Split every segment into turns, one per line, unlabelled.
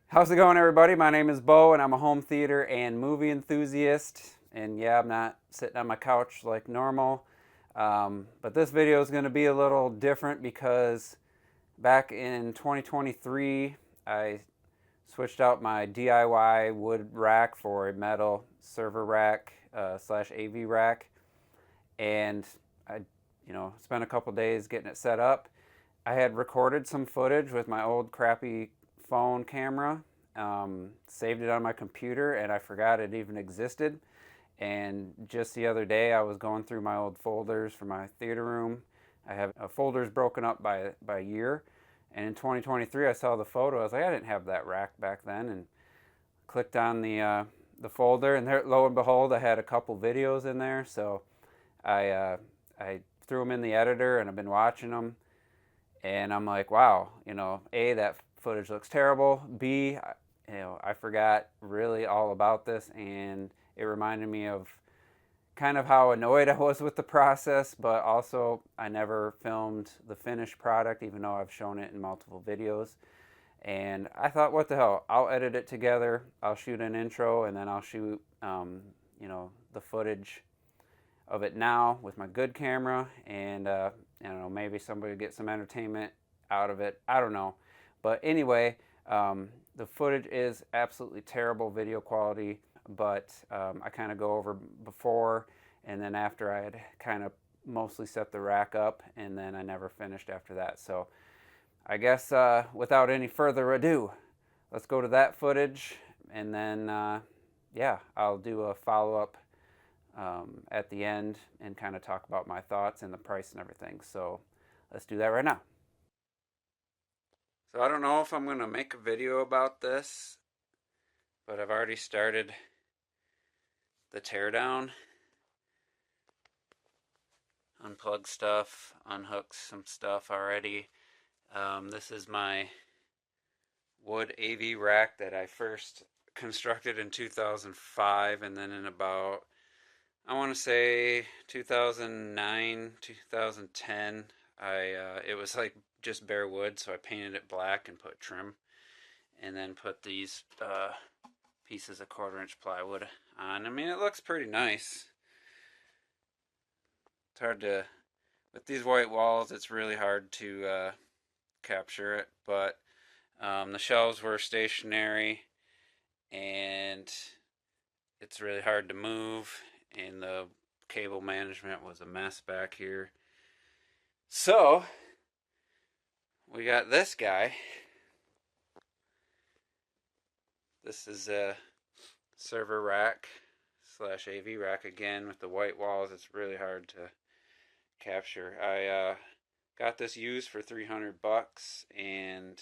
How's it going, everybody? My name is Bo, and I'm a home theater and movie enthusiast. And yeah, I'm not sitting on my couch like normal. But this video is going to be a little different because back in 2023, I switched out my DIY wood rack for a metal server rack slash AV rack, and I, spent a couple days getting it set up. I had recorded some footage with my old crappy phone camera, saved it on my computer, and I forgot it even existed. And just the other day, I was going through my old folders for my theater room. I have folders broken up by year. And in 2023, I saw the photo. I was like, I didn't have that rack back then, and clicked on the folder, and there, lo and behold, I had a couple videos in there. So I threw them in the editor, and I've been watching them, and I'm like, wow, A, that footage looks terrible. B, I forgot really all about this, and it reminded me of kind of how annoyed I was with the process, but also I never filmed the finished product, even though I've shown it in multiple videos. And I thought, what the hell? I'll edit it together. I'll shoot an intro, and then I'll shoot, the footage of it now with my good camera, and maybe somebody will get some entertainment out of it. I don't know, but anyway, the footage is absolutely terrible video quality. But I kind of go over before and then after I had kind of mostly set the rack up, and then I never finished after that. So I guess without any further ado, let's go to that footage, and then yeah, I'll do a follow up at the end and kind of talk about my thoughts and the price and everything. So let's do that right now. So I don't know if I'm going to make a video about this, but I've already started the teardown. Unplug stuff, unhook some stuff already. This is my wood AV rack that I first constructed in 2005, and then in about, I want to say 2009, 2010, it was like just bare wood, so I painted it black and put trim, and then put these pieces of 1/4 inch plywood on. I mean, it looks pretty nice. It's hard to, with these white walls, it's really hard to capture it, but the shelves were stationary, and it's really hard to move, and the cable management was a mess back here. So we got this guy. This is a server rack slash AV rack again with the white walls. It's really hard to capture. I got this used for 300 bucks, and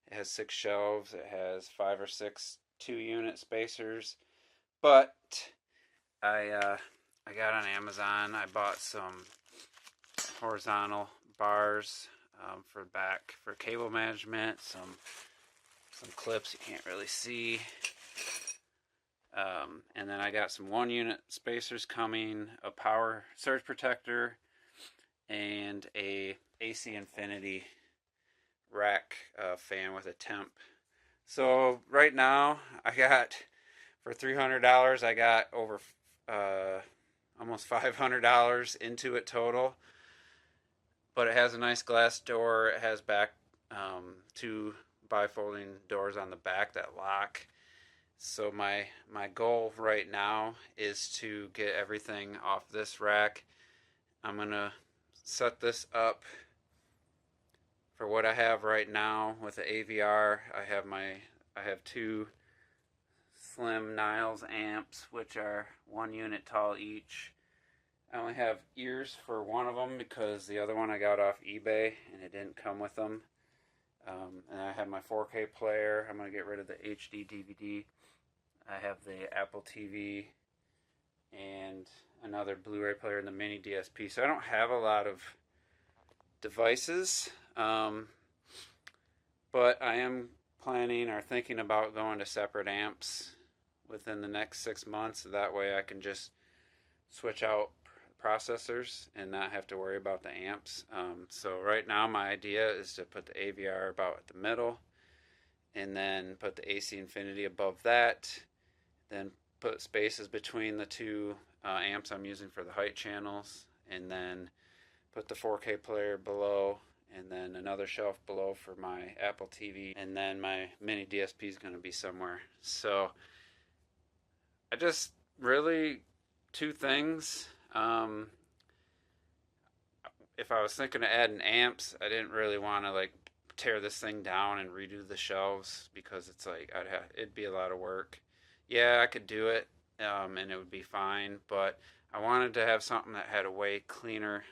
it has 6 shelves. It has 5 or 6 2-unit spacers. But I got on Amazon. I bought some horizontal bars for back for cable management. Some clips you can't really see. And then I got some 1-unit spacers coming, a power surge protector, and a AC Infinity rack fan with a temp. So right now I got, for $300, I got over almost $500 into it total. But it has a nice glass door. It has back 2 bifolding doors on the back that lock. So my goal right now is to get everything off this rack. I'm gonna set this up for what I have right now with the AVR. I have 2 slim Niles amps, which are 1 unit tall each. I only have ears for one of them because the other one I got off eBay and it didn't come with them. And I have my 4K player. I'm going to get rid of the HD DVD. I have the Apple TV and another Blu-ray player and the mini DSP. So I don't have a lot of devices, but I am planning or thinking about going to separate amps within the next 6 months. So that way I can just switch out processors and not have to worry about the amps. So right now my idea is to put the AVR about at the middle, and then put the AC Infinity above that, then put spaces between the two amps I'm using for the height channels, and then put the 4K player below, and then another shelf below for my Apple TV, and then my mini DSP is going to be somewhere. So I just really two things. If I was thinking of adding amps, I didn't really want to like tear this thing down and redo the shelves because it's like it'd be a lot of work. Yeah, I could do it, and it would be fine, but I wanted to have something that had a way cleaner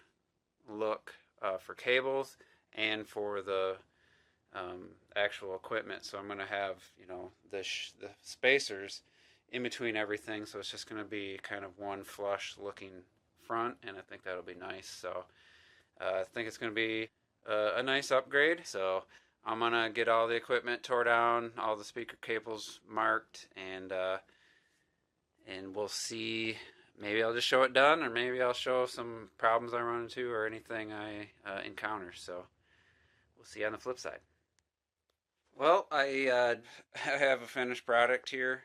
look for cables and for the actual equipment. So I'm going to have, the spacers in between everything. So it's just going to be kind of one flush looking front, and I think that'll be nice. So I think it's going to be a nice upgrade. So I'm going to get all the equipment tore down, all the speaker cables marked, and we'll see. Maybe I'll just show it done, or maybe I'll show some problems I run into or anything I encounter. So we'll see on the flip side. Well, I have a finished product here.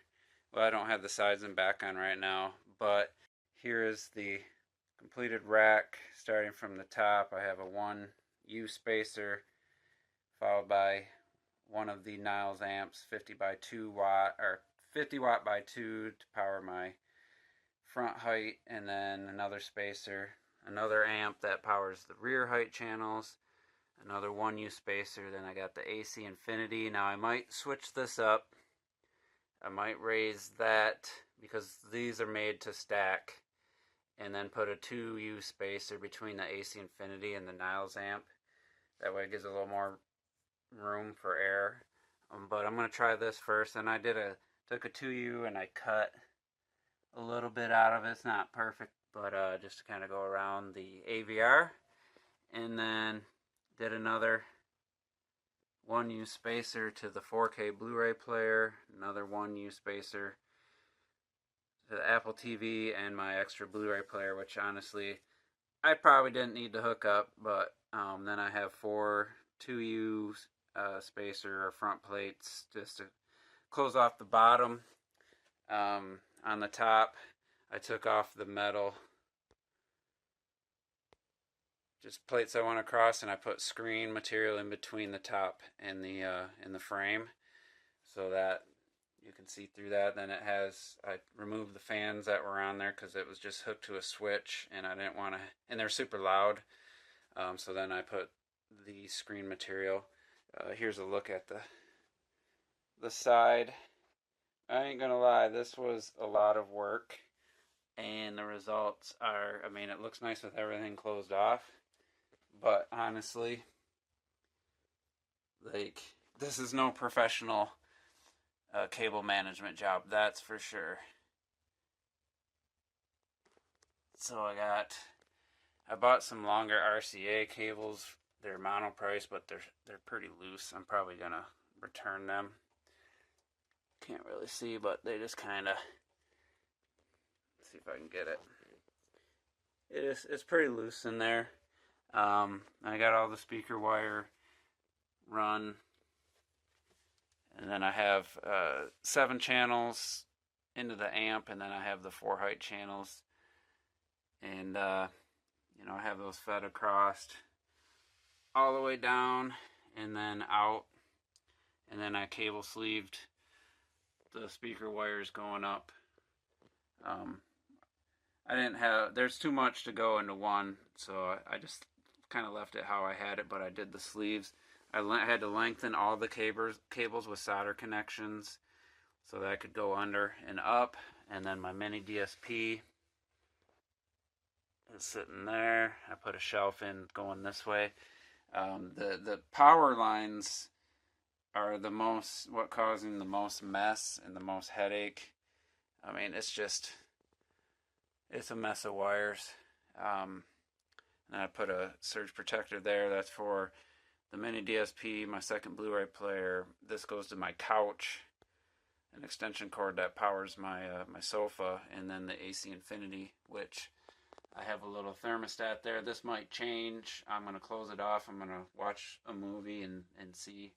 Well, I don't have the sides and back on right now, but here is the completed rack. Starting from the top, I have a 1U spacer, followed by one of the Niles amps, 50 by 2 watt, or 50 watt by 2 to power my front height, and then another spacer, another amp that powers the rear height channels, another 1U spacer. Then I got the AC Infinity. Now I might switch this up. I might raise that because these are made to stack, and then put a 2U spacer between the AC Infinity and the Niles amp. That way it gives a little more room for air. But I'm going to try this first. And I took a 2U and I cut a little bit out of it. It's not perfect, but just to kind of go around the AVR. And then did another 1U spacer to the 4K Blu-ray player, another 1U spacer to the Apple TV and my extra Blu-ray player, which honestly I probably didn't need to hook up, but then I have 4 2U spacer or front plates just to close off the bottom. On the top, I took off the metal, just plates I want to cross, and I put screen material in between the top and the frame, so that you can see through that. Then I removed the fans that were on there because it was just hooked to a switch, and I didn't want to, and they're super loud. So then I put the screen material. Here's a look at the side. I ain't gonna lie, this was a lot of work, and the results are, I mean, it looks nice with everything closed off, but honestly, like, this is no professional cable management job, that's for sure. So I bought some longer RCA cables. They're mono price, but they're pretty loose. I'm probably gonna return them. Can't really see, but they just kind of, see if I can get it. It's pretty loose in there. I got all the speaker wire run, and then I have 7 channels into the amp, and then I have the 4 height channels, and I have those fed across all the way down and then out, and then I cable sleeved the speaker wires going up. There's too much to go into one, so I just kind of left it how I had it, but I did the sleeves. I had to lengthen all the cables with solder connections so that I could go under and up, and then my mini DSP is sitting there. I put a shelf in going this way. The power lines are what causing the most mess and the most headache. I mean, it's a mess of wires. And I put a surge protector there. That's for the mini DSP, my second Blu-ray player. This goes to my couch, an extension cord that powers my sofa, and then the AC Infinity, which I have a little thermostat there. This might change. I'm going to close it off. I'm going to watch a movie and see.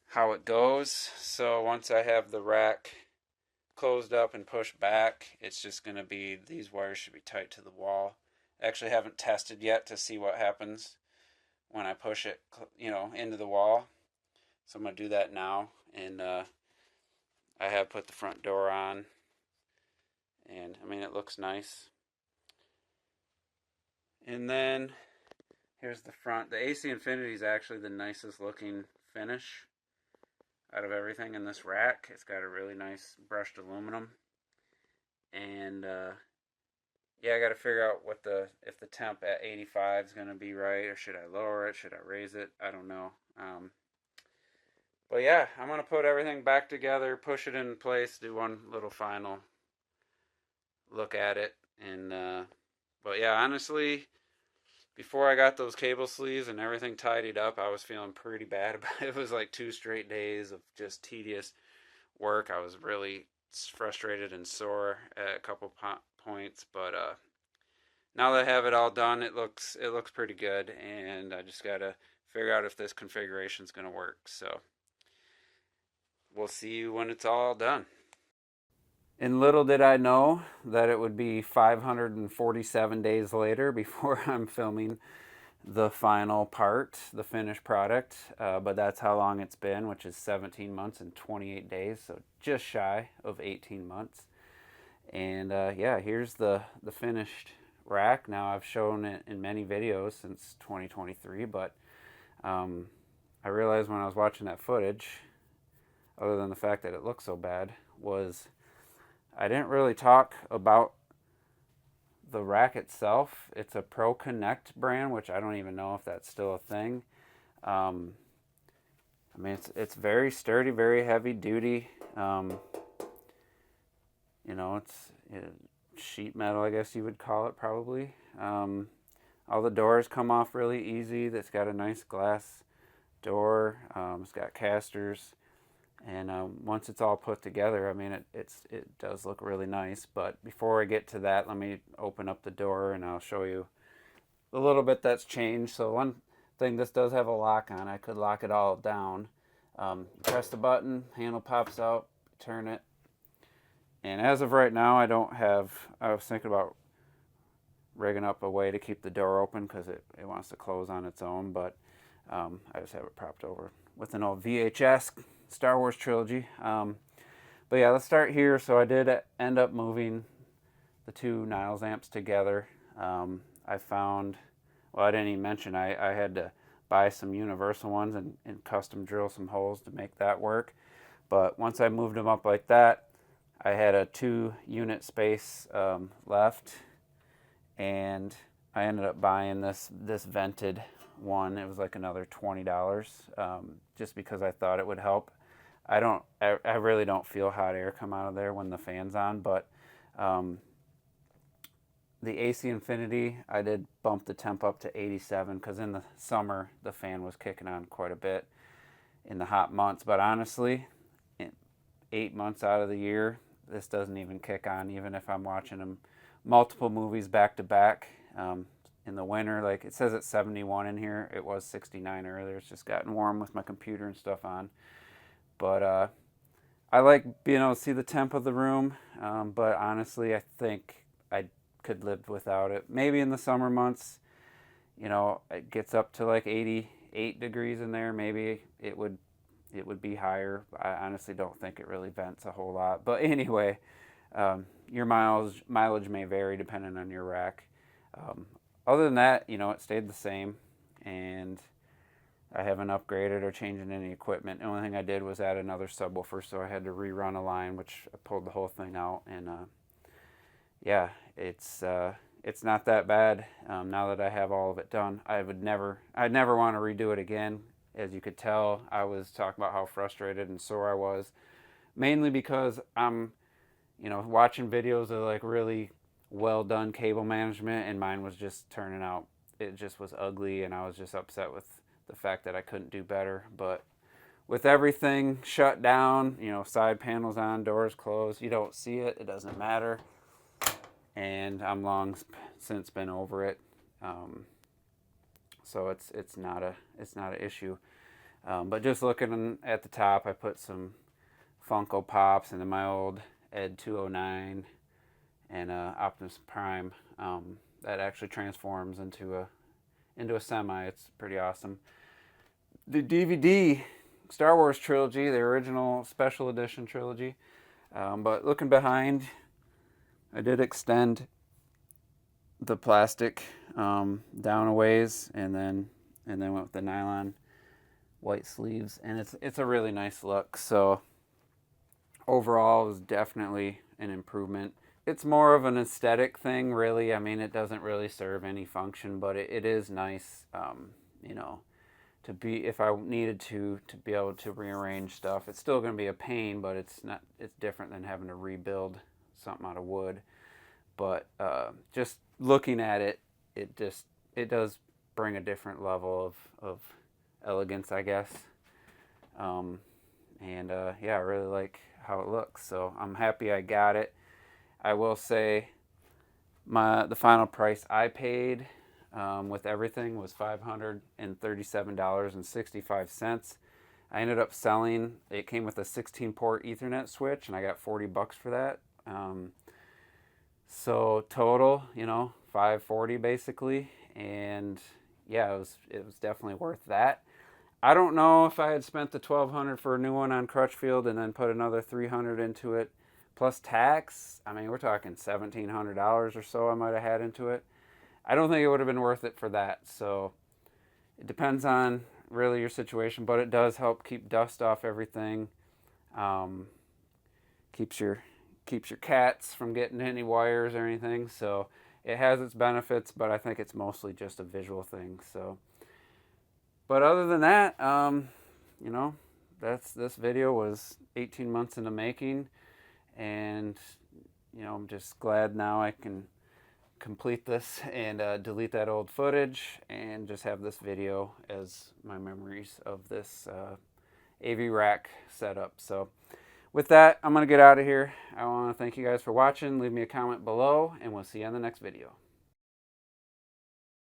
how it goes. So once I have the rack closed up and pushed back, it's just going to be, these wires should be tight to the wall. I actually haven't tested yet to see what happens when I push it, into the wall. So I'm going to do that now. And I have put the front door on. And I mean, it looks nice. And then here's the front. The AC Infinity is actually the nicest looking finish out of everything in this rack. It's got a really nice brushed aluminum. And yeah, I got to figure out if the temp at 85 is going to be right, or should I lower it? Should I raise it? I don't know. But yeah, I'm going to put everything back together, push it in place, do one little final look at it. And but yeah, honestly, before I got those cable sleeves and everything tidied up, I was feeling pretty bad about it. It was like 2 straight days of just tedious work. I was really frustrated and sore at a couple points, but now that I have it all done, it looks pretty good, and I just gotta figure out if this configuration is gonna work. So we'll see when it's all done. And little did I know that it would be 547 days later before I'm filming the final part, the finished product. But that's how long it's been, which is 17 months and 28 days, so just shy of 18 months. And yeah, here's the finished rack. Now, I've shown it in many videos since 2023, but I realized when I was watching that footage, other than the fact that it looked so bad, was I didn't really talk about the rack itself. It's a Pro Connect brand, which I don't even know if that's still a thing. I mean, it's very sturdy, very heavy duty. It's sheet metal, I guess you would call it, probably. All the doors come off really easy. It's got a nice glass door. It's got casters. And once it's all put together, I mean, it does look really nice. But before I get to that, let me open up the door and I'll show you a little bit that's changed. So one thing, this does have a lock on. I could lock it all down. Press the button, handle pops out, turn it. And as of right now, I was thinking about rigging up a way to keep the door open because it wants to close on its own. But I just have it propped over with an old VHS Star Wars trilogy. But yeah, let's start here. So I did end up moving the 2 Niles amps together. I found, well, I didn't even mention, I had to buy some universal ones and custom drill some holes to make that work. But once I moved them up like that, I had a 2 unit space left, and I ended up buying this vented one. It was like another $20, just because I thought it would help. I really don't feel hot air come out of there when the fan's on, but the AC Infinity, I did bump the temp up to 87 because in the summer the fan was kicking on quite a bit in the hot months. But honestly, 8 months out of the year, this doesn't even kick on, even if I'm watching them multiple movies back to back. In the winter, like it says it's 71 in here. It was 69 earlier. It's just gotten warm with my computer and stuff on. But I like being able to see the temp of the room. But honestly, I think I could live without it. Maybe in the summer months, it gets up to like 88 degrees in there. Maybe it would be higher. I honestly don't think it really vents a whole lot. But anyway, your mileage may vary depending on your rack. Other than that, it stayed the same, and I haven't upgraded or changed any equipment. The only thing I did was add another subwoofer, so I had to rerun a line, which I pulled the whole thing out, and yeah, it's not that bad. Now that I have all of it done, I'd never want to redo it again. As you could tell, I was talking about how frustrated and sore I was, mainly because I'm, watching videos of like really well done cable management, and mine was just turning out, it just was ugly, and I was just upset with the fact that I couldn't do better. But with everything shut down, side panels on, doors closed, you don't see it, it doesn't matter, and I'm long since been over it. So it's not an issue. But just looking at the top, I put some Funko Pops into my old Ed 209 and Optimus Prime. That actually transforms into a semi. It's pretty awesome. The DVD Star Wars trilogy, the original special edition trilogy. But looking behind, I did extend the plastic down a ways, and then went with the nylon white sleeves, and it's a really nice look. So overall, it was definitely an improvement. It's more of an aesthetic thing, really. I mean, it doesn't really serve any function, but it is nice, you know, to be, if I needed to be able to rearrange stuff. It's still going to be a pain, but it's different than having to rebuild something out of wood. But just looking at it, it does bring a different level of elegance, I guess. Yeah, I really like how it looks, so I'm happy I got it. I will say the final price I paid with everything was $537.65. I ended up selling, it came with a 16-port Ethernet switch, and I got $40 for that. So total, you know, $540 basically, and yeah, it was definitely worth that. I don't know if I had spent the $1,200 for a new one on Crutchfield and then put another $300 into it, plus tax. I mean, we're talking $1,700 or so I might have had into it. I don't think it would have been worth it for that. So it depends on really your situation, but it does help keep dust off everything. Keeps your cats from getting any wires or anything. So it has its benefits, but I think it's mostly just a visual thing. So, but other than that, you know, this video was 18 months in the making, and you know, I'm just glad now I can complete this and delete that old footage and just have this video as my memories of this AV rack setup. So with that, I'm going to get out of here. I want to thank you guys for watching. Leave me a comment below, and we'll see you on the next video.